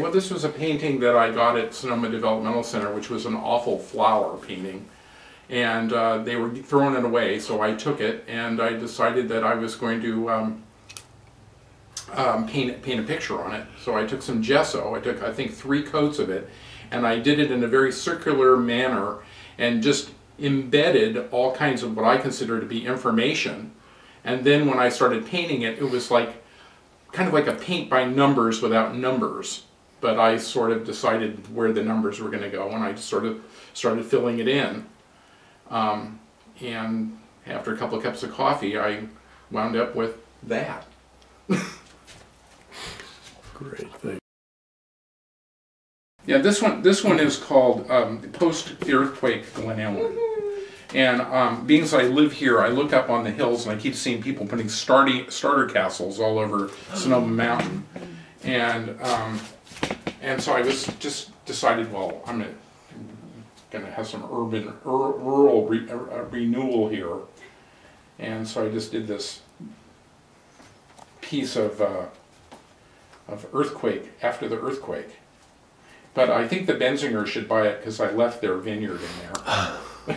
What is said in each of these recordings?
well, this was a painting that I got at Sonoma Developmental Center, which was an awful flower painting. And they were throwing it away, so I took it, and I decided that I was going to paint a picture on it. So I took some gesso. I took, I think, 3 coats of it, and I did it in a very circular manner, and just embedded all kinds of what I consider to be information. And then when I started painting it, it was like kind of like a paint by numbers without numbers. But I sort of decided where the numbers were going to go, and I just sort of started filling it in. And after a couple of cups of coffee, I wound up with that. Great, thanks. Yeah, this one is called Post-Earthquake Glen Ellen. And being as I live here, I look up on the hills and I keep seeing people putting starter castles all over Sonoma Mountain. And so I was just decided, well, I'm gonna have some rural renewal here. And so I just did this piece of earthquake after the earthquake. But I think the Benzingers should buy it because I left their vineyard in there.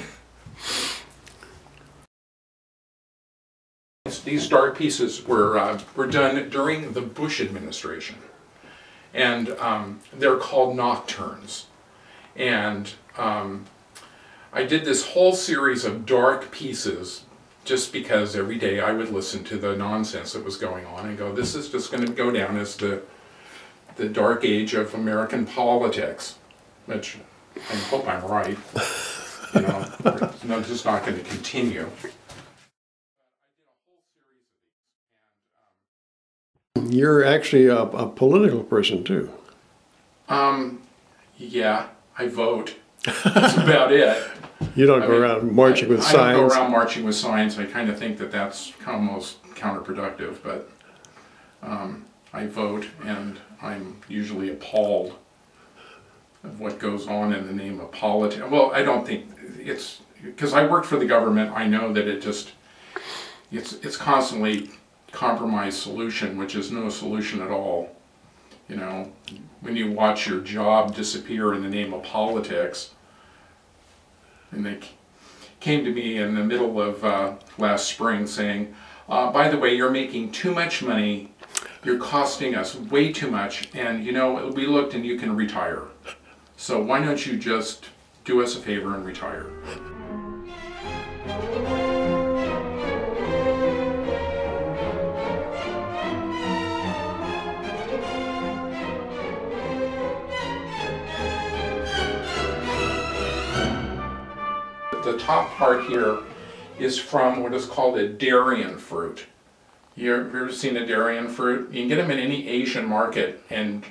These dark pieces were done during the Bush administration, and they're called nocturnes. And I did this whole series of dark pieces just because every day I would listen to the nonsense that was going on and go, this is just going to go down as the dark age of American politics, which I hope I'm right. You know, it's just not going to continue. You're actually a political person too. Yeah, I vote. That's about it. You don't go around marching with signs? I don't go around marching with signs. I kind of think that that's almost counterproductive, but I vote, and I'm usually appalled of what goes on in the name of politics. Well, I don't think it's, because I worked for the government, I know that it's constantly compromise solution, which is no solution at all. You know, when you watch your job disappear in the name of politics. And they came to me in the middle of last spring saying, by the way, you're making too much money, you're costing us way too much, and you know, we looked and you can retire. So why don't you just do us a favor and retire? The top part here is from what is called a durian fruit. You ever seen a durian fruit? You can get them in any Asian market, and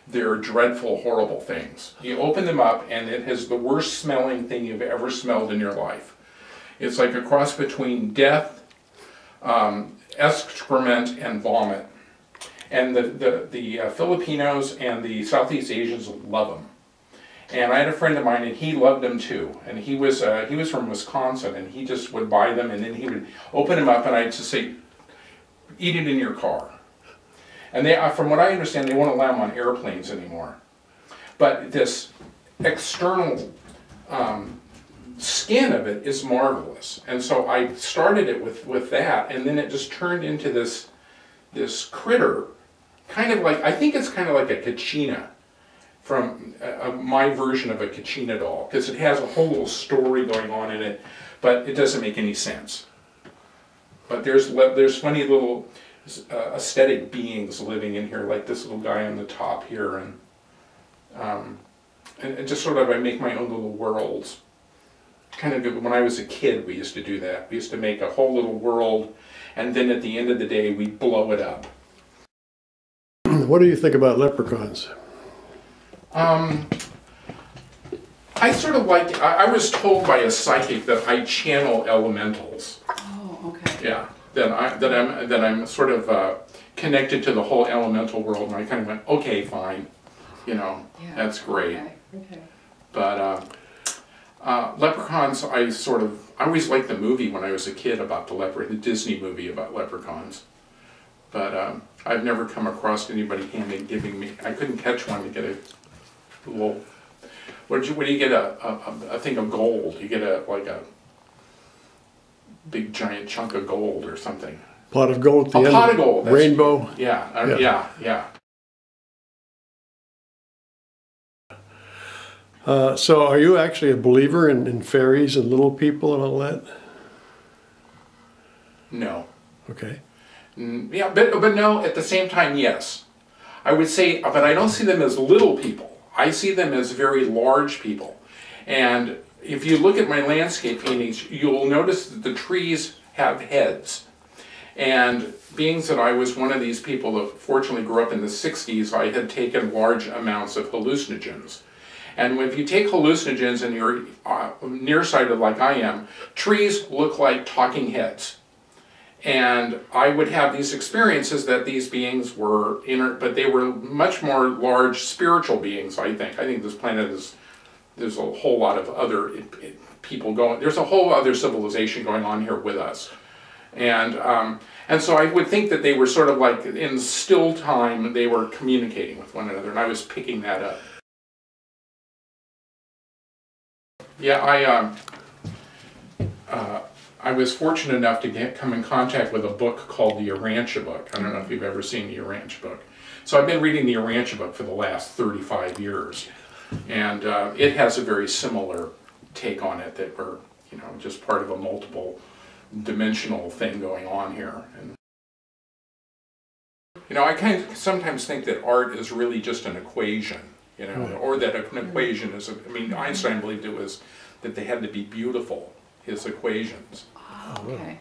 they're dreadful, horrible things. You open them up and it has the worst smelling thing you've ever smelled in your life. It's like a cross between death, excrement, and vomit. And the Filipinos and the Southeast Asians love them. And I had a friend of mine, and he loved them too. And he was from Wisconsin, and he just would buy them, and then he would open them up, and I'd just say, eat it in your car. And they, from what I understand, they won't allow them on airplanes anymore. But this external skin of it is marvelous. And so I started it with that, and then it just turned into this critter, kind of like, I think it's kind of like a kachina, from my version of a kachina doll, because it has a whole little story going on in it, but it doesn't make any sense. But there's funny little aesthetic beings living in here, like this little guy on the top here, and just sort of I make my own little worlds. Kind of when I was a kid, we used to do that. We used to make a whole little world, and then at the end of the day, we blow it up. What do you think about leprechauns? I sort of like, I was told by a psychic that I channel elementals. Oh, okay. Yeah, that I'm sort of connected to the whole elemental world, and I kind of went, okay, fine, you know, yeah, that's great. Okay. But leprechauns, I always liked the movie when I was a kid about the Disney movie about leprechauns. But I've never come across anybody giving me. I couldn't catch one to get a little. What do you get a thing of gold? You get like a big giant chunk of gold or something. Pot of gold at the end. A pot of gold. Rainbow. Yeah. So are you actually a believer in fairies and little people and all that? No. Okay. Yeah, but no, at the same time, yes. I would say, but I don't see them as little people. I see them as very large people. And if you look at my landscape paintings, you'll notice that the trees have heads. And being that I was one of these people that fortunately grew up in the 60s, I had taken large amounts of hallucinogens. And if you take hallucinogens and you're nearsighted like I am, trees look like talking heads. And I would have these experiences that these beings were but they were much more large spiritual beings, I think. I think this planet there's a whole lot of other people there's a whole other civilization going on here with us. And so I would think that they were sort of like in still time, they were communicating with one another, and I was picking that up. Yeah, I was fortunate enough to come in contact with a book called the Urantia book. I don't know if you've ever seen the Urantia book. So I've been reading the Urantia book for the last 35 years. And it has a very similar take on it, that we're, just part of a multiple dimensional thing going on here. And I sometimes think that art is really just an equation, or that an equation is, Einstein believed it was that they had to be beautiful, his equations. Oh, okay.